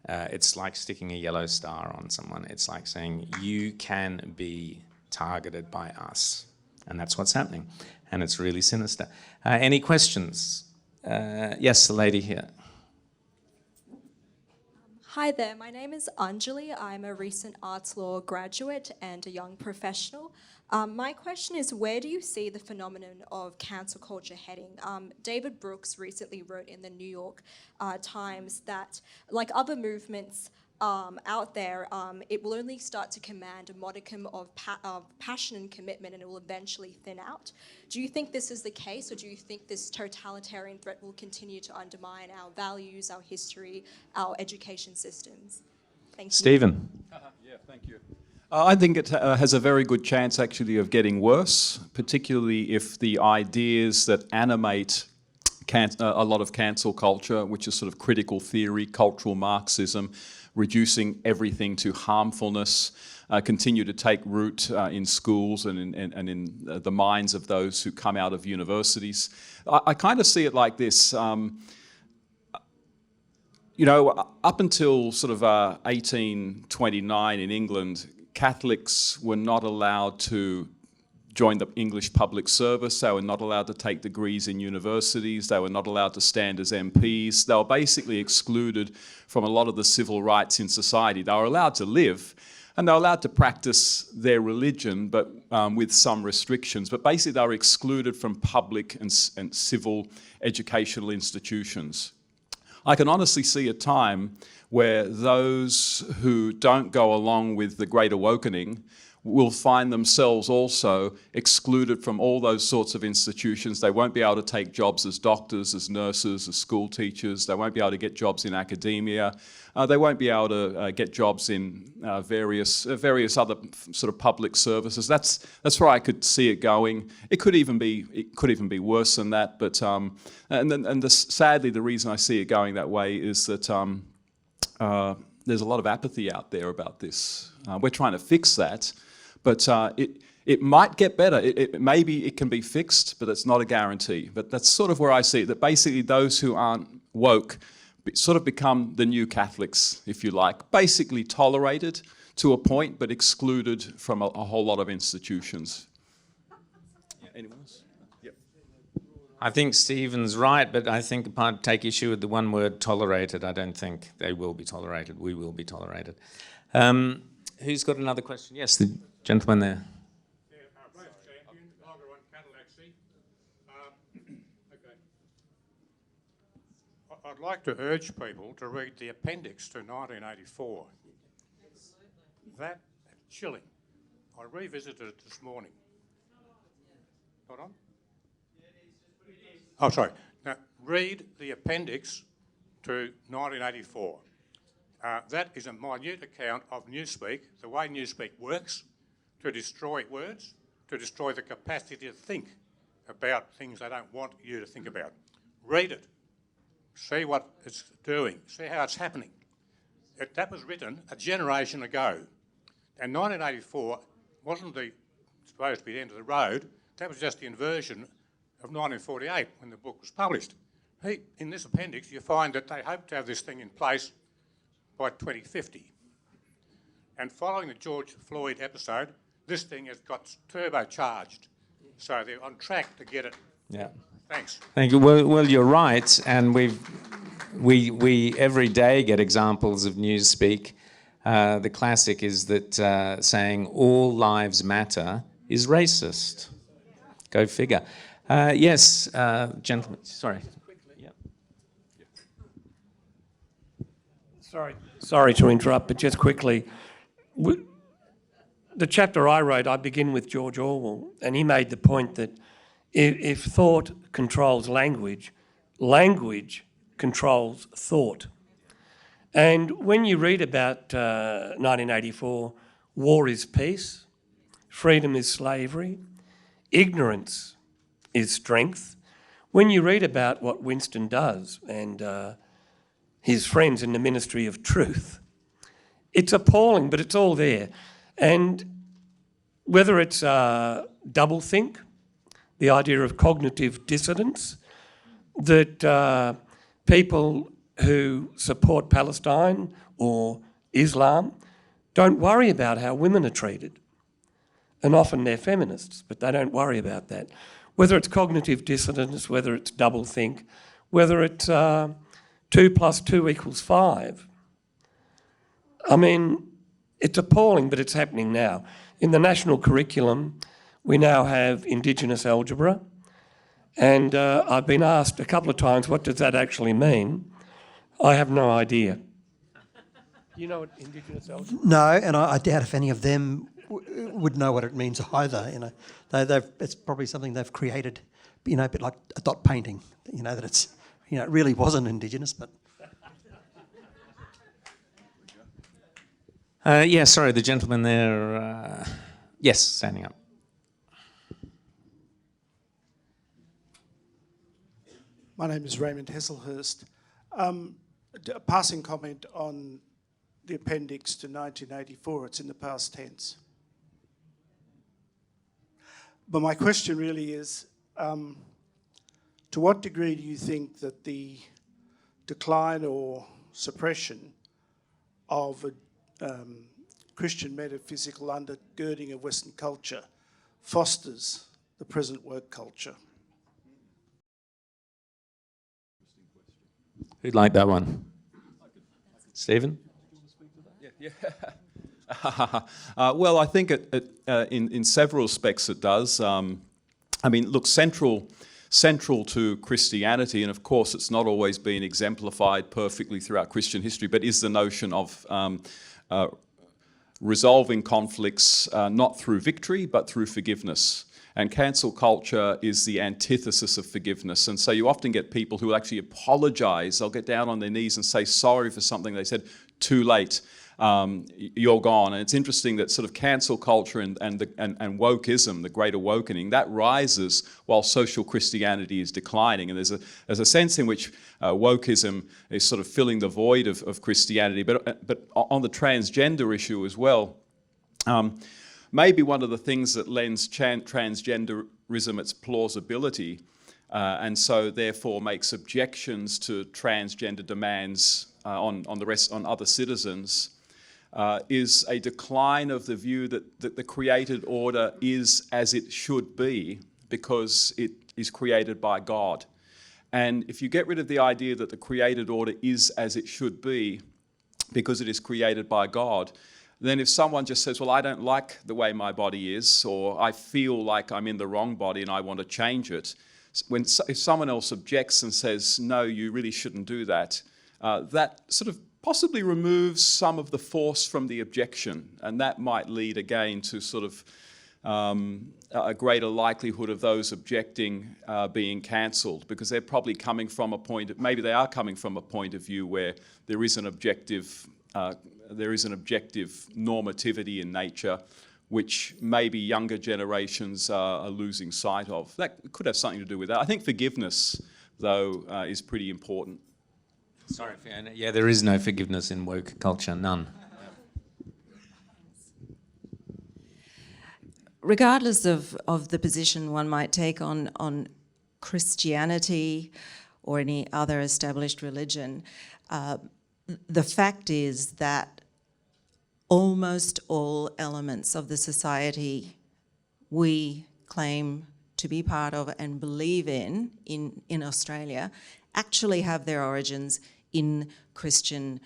Speaker 2: it's like sticking a yellow star on someone. It's like saying, you can be targeted by us. And that's what's happening. And it's really sinister. Any questions? Yes, the lady here.
Speaker 8: Hi there, my name is Anjali. I'm a recent arts law graduate and a young professional. My question is, where do you see the phenomenon of cancel culture heading? David Brooks recently wrote in the New York Times that, like other movements out there, it will only start to command a modicum of passion and commitment, and it will eventually thin out. Do you think this is the case, or do you think this totalitarian threat will continue to undermine our values, our history, our education systems? Thank you.
Speaker 2: Stephen.
Speaker 6: Yeah, thank you. I think it has a very good chance actually of getting worse, particularly if the ideas that animate a lot of cancel culture, which is sort of critical theory, cultural Marxism, reducing everything to harmfulness, continue to take root in schools and in the minds of those who come out of universities. I kind of see it like this. You know, up until sort of 1829 in England, Catholics were not allowed to join the English public service. They were not allowed to take degrees in universities. They were not allowed to stand as MPs. They were basically excluded from a lot of the civil rights in society. They were allowed to live, and they were allowed to practice their religion, but with some restrictions. But basically they were excluded from public and civil educational institutions. I can honestly see a time where those who don't go along with the Great Awakening will find themselves also excluded from all those sorts of institutions. They won't be able to take jobs as doctors, as nurses, as school teachers. They won't be able to get jobs in academia. They won't be able to get jobs in various other sort of public services. That's where I could see it going. It could even be worse than that. But sadly, the reason I see it going that way is that there's a lot of apathy out there about this. We're trying to fix that, but it might get better. Maybe it can be fixed, but it's not a guarantee. But that's sort of where I see it. That basically those who aren't woke sort of become the new Catholics, if you like, basically tolerated to a point, but excluded from a whole lot of institutions. Yeah, anyone else? Yep.
Speaker 2: I think Stephen's right, but I think I'd take issue with the one word tolerated. I don't think they will be tolerated. We will be tolerated. Who's got another question? Yes, the gentleman there.
Speaker 9: I'd like to urge people to read the appendix to 1984. That chilling. I revisited it this morning. Not on? Oh, sorry. Now, read the appendix to 1984. That is a minute account of Newspeak, the way Newspeak works, to destroy words, to destroy the capacity to think about things they don't want you to think about. Read it. See what it's doing. See how it's happening. That was written a generation ago. And 1984 wasn't supposed to be the end of the road. That was just the inversion of 1948 when the book was published. In this appendix, you find that they hope to have this thing in place by 2050. And following the George Floyd episode, this thing has got turbocharged. So they're on track to get it.
Speaker 2: Yeah.
Speaker 9: Thanks.
Speaker 2: Thank you. Well, you're right, and we every day get examples of Newspeak. The classic is that saying all lives matter is racist. Go figure. Yes, gentlemen. Sorry. Yep.
Speaker 3: Sorry to interrupt, but just quickly, the chapter I wrote, I begin with George Orwell, and he made the point that if thought controls language, language controls thought. And when you read about 1984, war is peace, freedom is slavery, ignorance is strength. When you read about what Winston does and his friends in the Ministry of Truth, it's appalling, but it's all there. And whether it's doublethink, the idea of cognitive dissonance, that people who support Palestine or Islam don't worry about how women are treated. And often they're feminists, but they don't worry about that. Whether it's cognitive dissonance, whether it's doublethink, whether it's 2 + 2 = 5. I mean, it's appalling, but it's happening now. In the national curriculum, we now have Indigenous algebra, and I've been asked a couple of times, what does that actually mean? I have no idea. You know what Indigenous algebra is?
Speaker 4: No, and I doubt if any of them would know what it means either. You know, it's probably something they've created, you know, a bit like a dot painting. You know that it's, you know, it really wasn't Indigenous, but.
Speaker 2: Yeah, sorry, the gentleman there. Yes, standing up.
Speaker 10: My name is Raymond Hesselhurst. A passing comment on the appendix to 1984, it's in the past tense. But my question really is, to what degree do you think that the decline or suppression of a Christian metaphysical undergirding of Western culture fosters the present work culture?
Speaker 2: Who'd like that one? Stephen?
Speaker 6: Well, I think in several respects it does. I mean, look, central to Christianity, and of course it's not always been exemplified perfectly throughout Christian history, but is the notion of resolving conflicts not through victory but through forgiveness. And cancel culture is the antithesis of forgiveness. And so you often get people who will actually apologise. They'll get down on their knees and say sorry for something they said. Too late, you're gone. And it's interesting that sort of cancel culture and wokeism, the Great Awakening, that rises while social Christianity is declining. And there's a sense in which wokeism is sort of filling the void of Christianity. But on the transgender issue as well, maybe one of the things that lends transgenderism its plausibility, and so therefore makes objections to transgender demands on other citizens, is a decline of the view that the created order is as it should be because it is created by God. And if you get rid of the idea that the created order is as it should be because it is created by God, then if someone just says, well, I don't like the way my body is, or I feel like I'm in the wrong body and I want to change it, if someone else objects and says, no, you really shouldn't do that, that sort of possibly removes some of the force from the objection, and that might lead again to sort of a greater likelihood of those objecting being cancelled, because they're probably coming from a point, maybe they are coming from a point of view where there is an objective normativity in nature, which maybe younger generations are losing sight of. That could have something to do with that. I think forgiveness, though, is pretty important.
Speaker 2: Sorry, Fiona. Yeah, there is no forgiveness in woke culture, none.
Speaker 5: Regardless of the position one might take on Christianity or any other established religion, the fact is that almost all elements of the society we claim to be part of and believe in Australia actually have their origins in Christian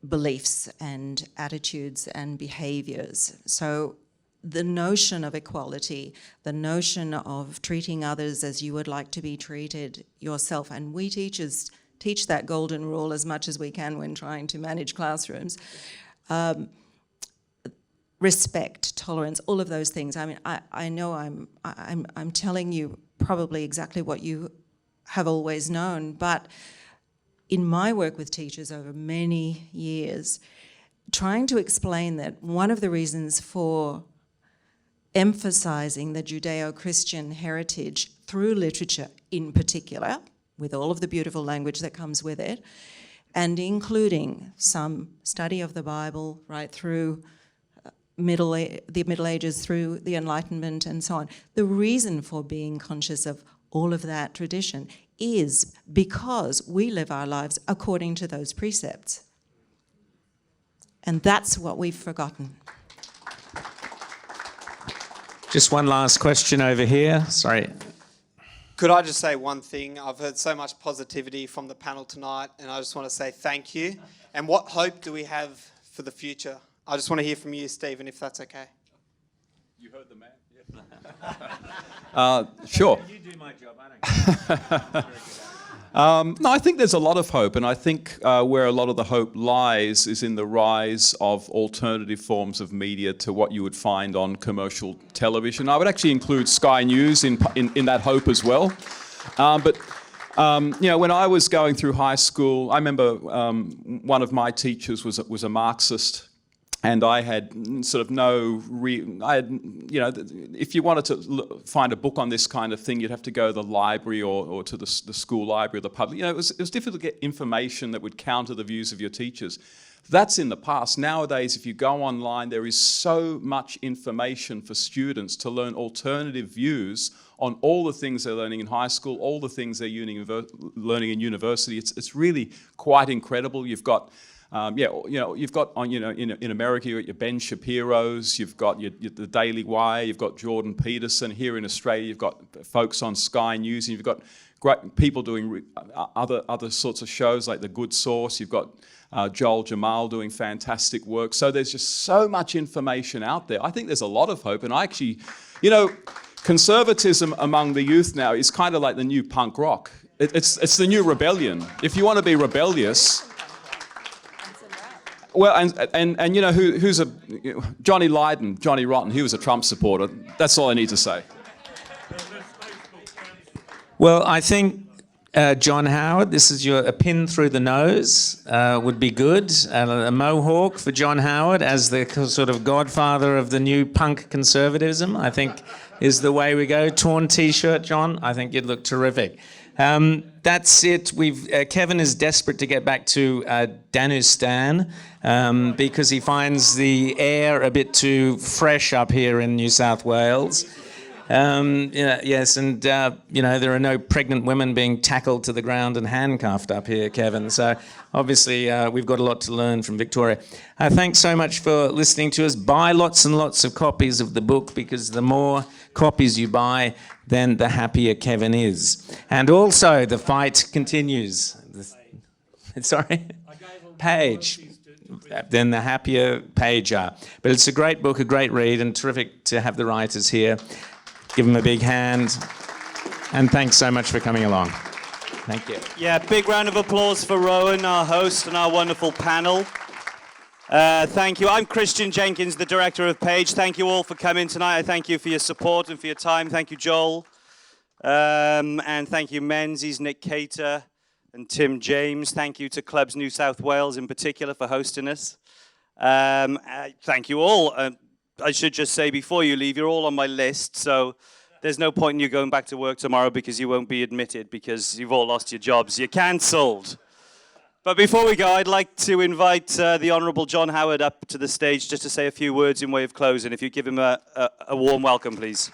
Speaker 5: beliefs and attitudes and behaviours. So the notion of equality, the notion of treating others as you would like to be treated yourself, and we teachers teach that golden rule as much as we can when trying to manage classrooms. Respect, tolerance, all of those things. I mean, I know I'm telling you probably exactly what you have always known, but in my work with teachers over many years, trying to explain that one of the reasons for emphasising the Judeo-Christian heritage through literature in particular, with all of the beautiful language that comes with it, and including some study of the Bible right through the Middle Ages, through the Enlightenment and so on. The reason for being conscious of all of that tradition is because we live our lives according to those precepts. And that's what we've forgotten.
Speaker 2: Just one last question over here. Sorry.
Speaker 11: Could I just say one thing? I've heard so much positivity from the panel tonight, and I just want to say thank you. And what hope do we have for the future? I just want to hear from you, Stephen, if that's okay.
Speaker 6: You heard the man? Yeah. Sure.
Speaker 2: You do my job, I don't.
Speaker 6: No, I think there's a lot of hope, and I think where a lot of the hope lies is in the rise of alternative forms of media to what you would find on commercial television. I would actually include Sky News in that hope as well. But when I was going through high school, I remember one of my teachers was a Marxist. And I had sort of if you wanted to find a book on this kind of thing, you'd have to go to the library or to the school library or the public. It was difficult to get information that would counter the views of your teachers. That's in the past. Nowadays, if you go online, there is so much information for students to learn alternative views on all the things they're learning in high school, all the things they're learning in university. It's really quite incredible. You've got you've got in America, you've got your Ben Shapiro's, you've got the Daily Wire, you've got Jordan Peterson. Here in Australia, you've got folks on Sky News, and you've got great people doing other sorts of shows like The Good Source. You've got Joel Jamal doing fantastic work. So there's just so much information out there. I think there's a lot of hope, and I actually, conservatism among the youth now is kind of like the new punk rock. It's the new rebellion. If you want to be rebellious. Well, and you know who's a Johnny Lydon, Johnny Rotten. He was a Trump supporter. That's all I need to say.
Speaker 2: Well, I think John Howard, this is a pin through the nose would be good. A mohawk for John Howard as the sort of godfather of the new punk conservatism, I think, is the way we go. Torn T-shirt, John. I think you'd look terrific. That's it. Kevin is desperate to get back to Danustan because he finds the air a bit too fresh up here in New South Wales. Yes, and there are no pregnant women being tackled to the ground and handcuffed up here, Kevin. So obviously we've got a lot to learn from Victoria. Thanks so much for listening to us. Buy lots and lots of copies of the book, because the more copies you buy, then the happier Kevin is. And also the fight continues. Sorry? Page. Then the happier Page are. But it's a great book, a great read, and terrific to have the writers here. Give them a big hand. And thanks so much for coming along. Thank you.
Speaker 12: Yeah, big round of applause for Rowan, our host, and our wonderful panel. Thank you. I'm Christian Jenkins, the director of Page. Thank you all for coming tonight. I thank you for your support and for your time. Thank you, Joel. And thank you, Menzies, Nick Cater, and Tim James. Thank you to Clubs New South Wales in particular for hosting us. Thank you all. I should just say before you leave, you're all on my list, so there's no point in you going back to work tomorrow because you won't be admitted because you've all lost your jobs. You're cancelled. But before we go, I'd like to invite the Honourable John Howard up to the stage just to say a few words in way of closing. If you give him a warm welcome, please.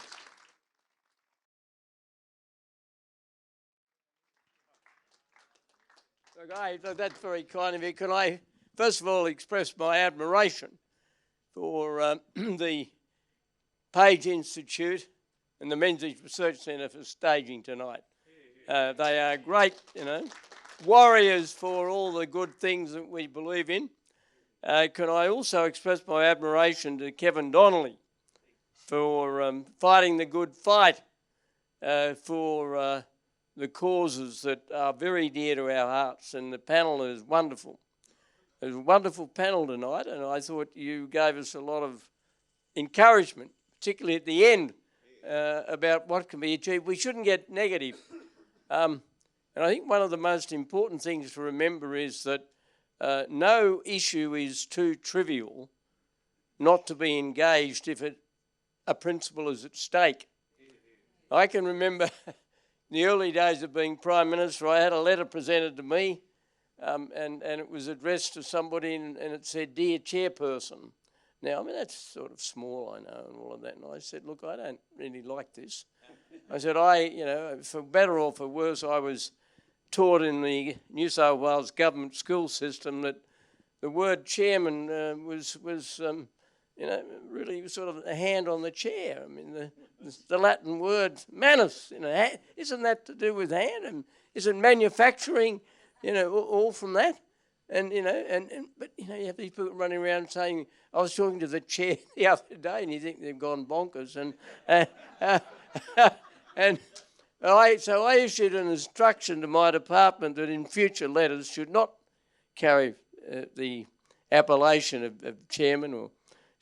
Speaker 13: Okay, that's very kind of you. Can I, first of all, express my admiration for the Page Institute and the Menzies Research Centre for staging tonight. They are great, warriors for all the good things that we believe in. Can I also express my admiration to Kevin Donnelly for fighting the good fight for the causes that are very dear to our hearts, and the panel is wonderful. It was a wonderful panel tonight, and I thought you gave us a lot of encouragement, particularly at the end, about what can be achieved. We shouldn't get negative. And I think one of the most important things to remember is that no issue is too trivial not to be engaged if a principle is at stake. I can remember in the early days of being Prime Minister, I had a letter presented to me and it was addressed to somebody and it said, "Dear Chairperson." Now, I mean, that's sort of small, I know, and all of that. And I said, "Look, I don't really like this." I said, for better or for worse, I was taught in the New South Wales government school system that the word chairman was really sort of a hand on the chair. I mean, the Latin word manus, isn't that to do with hand? And isn't manufacturing, all from that? And but you have these people running around saying, I was talking to the chair the other day, and you think they've gone bonkers. And so I issued an instruction to my department that in future letters should not carry the appellation of chairman or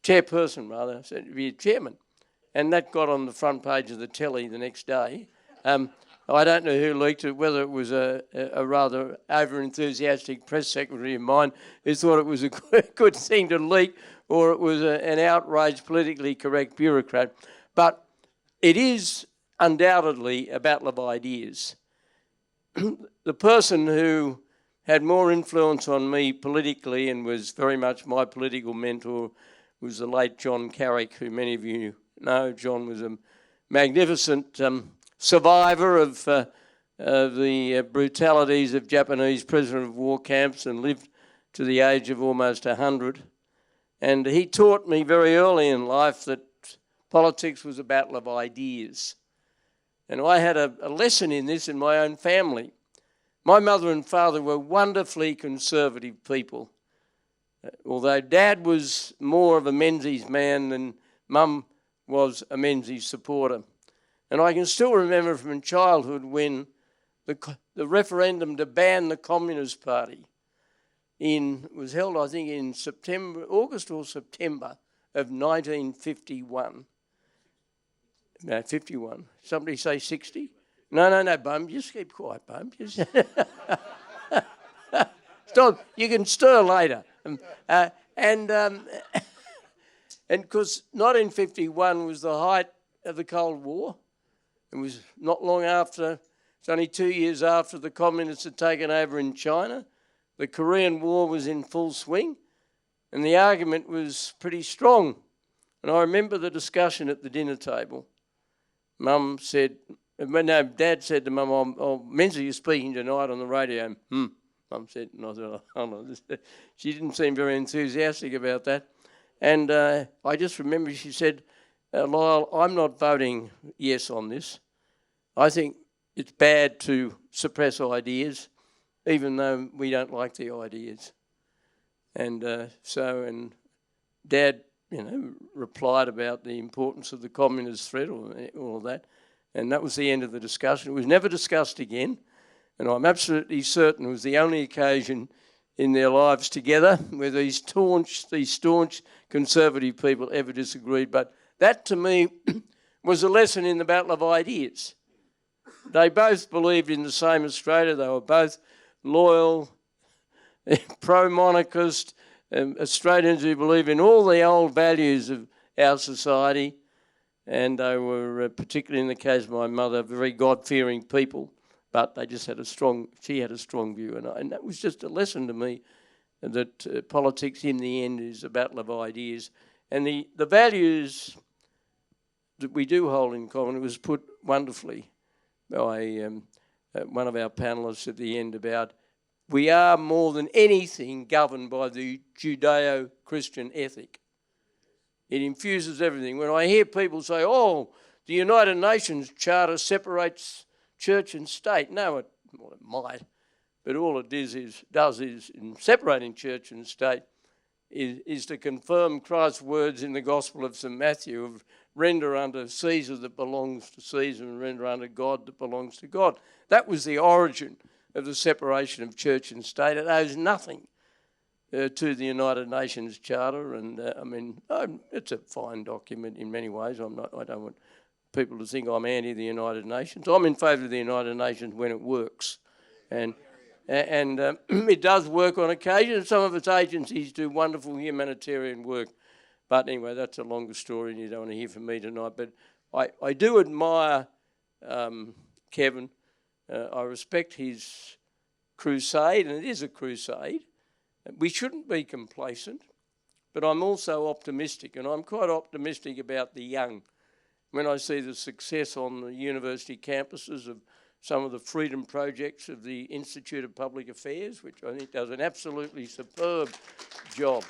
Speaker 13: chairperson, rather. So it'd be a chairman. And that got on the front page of the telly the next day. I don't know who leaked it, whether it was a rather over-enthusiastic press secretary of mine who thought it was a good thing to leak, or it was an outraged, politically correct bureaucrat. But it is undoubtedly a battle of ideas. The person who had more influence on me politically and was very much my political mentor was the late John Carrick, who many of you know. John was a magnificent survivor of the brutalities of Japanese prisoner of war camps and lived to the age of almost 100. And he taught me very early in life that politics was a battle of ideas. And I had a lesson in this in my own family. My mother and father were wonderfully conservative people. Although Dad was more of a Menzies man than Mum was a Menzies supporter. And I can still remember from childhood when the referendum to ban the Communist Party, was held, I think, in August or September of 1951. No, 51. Somebody say 60? No, Bum, just keep quiet, Bum. Just stop. You can stir later. And because 1951 was the height of the Cold War. It was not long after, it's only 2 years after the communists had taken over in China. The Korean War was in full swing, and the argument was pretty strong. And I remember the discussion at the dinner table. Mum said, no, Dad said to Mum, oh, Menzies, you're speaking tonight on the radio. Mum said, and I thought, oh, no. She didn't seem very enthusiastic about that. And I just remember she said, Lyle, I'm not voting yes on this. I think it's bad to suppress ideas, even though we don't like the ideas. And and Dad, replied about the importance of the communist threat, or all of that. And that was the end of the discussion. It was never discussed again. And I'm absolutely certain it was the only occasion in their lives together where these staunch conservative people ever disagreed. But that, to me, was a lesson in the battle of ideas. They both believed in the same Australia. They were both loyal, pro-monarchist Australians who believe in all the old values of our society. And they were, particularly in the case of my mother, very God-fearing people. But they just had she had a strong view. And that was just a lesson to me that politics in the end is a battle of ideas. And the values that we do hold in common, it was put wonderfully by one of our panellists at the end about we are more than anything governed by the Judeo-Christian ethic. It infuses everything. When I hear people say, oh, the United Nations Charter separates church and state. No, it might, but all it does is in separating church and state is to confirm Christ's words in the Gospel of St. Matthew of render unto Caesar that belongs to Caesar and render unto God that belongs to God. That was the origin of the separation of church and state. It owes nothing to the United Nations Charter, and it's a fine document in many ways. I don't want people to think I'm anti the United Nations. I'm in favour of the United Nations when it works, and it does work on occasion. Some of its agencies do wonderful humanitarian work, but anyway, that's a longer story, and you don't want to hear from me tonight. But I do admire Kevin. I respect his crusade, and it is a crusade. We shouldn't be complacent, but I'm also optimistic, and I'm quite optimistic about the young. When I see the success on the university campuses of some of the freedom projects of the Institute of Public Affairs, which I think does an absolutely superb job,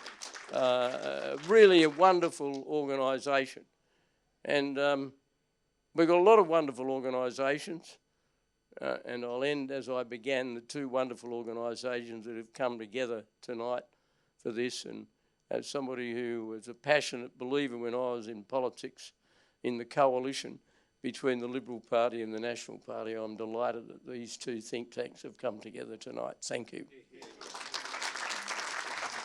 Speaker 13: really a wonderful organisation. And we've got a lot of wonderful organisations, and I'll end as I began, the two wonderful organisations that have come together tonight for this. And as somebody who was a passionate believer when I was in politics, in the coalition between the Liberal Party and the National Party, I'm delighted that these two think tanks have come together tonight. Thank you.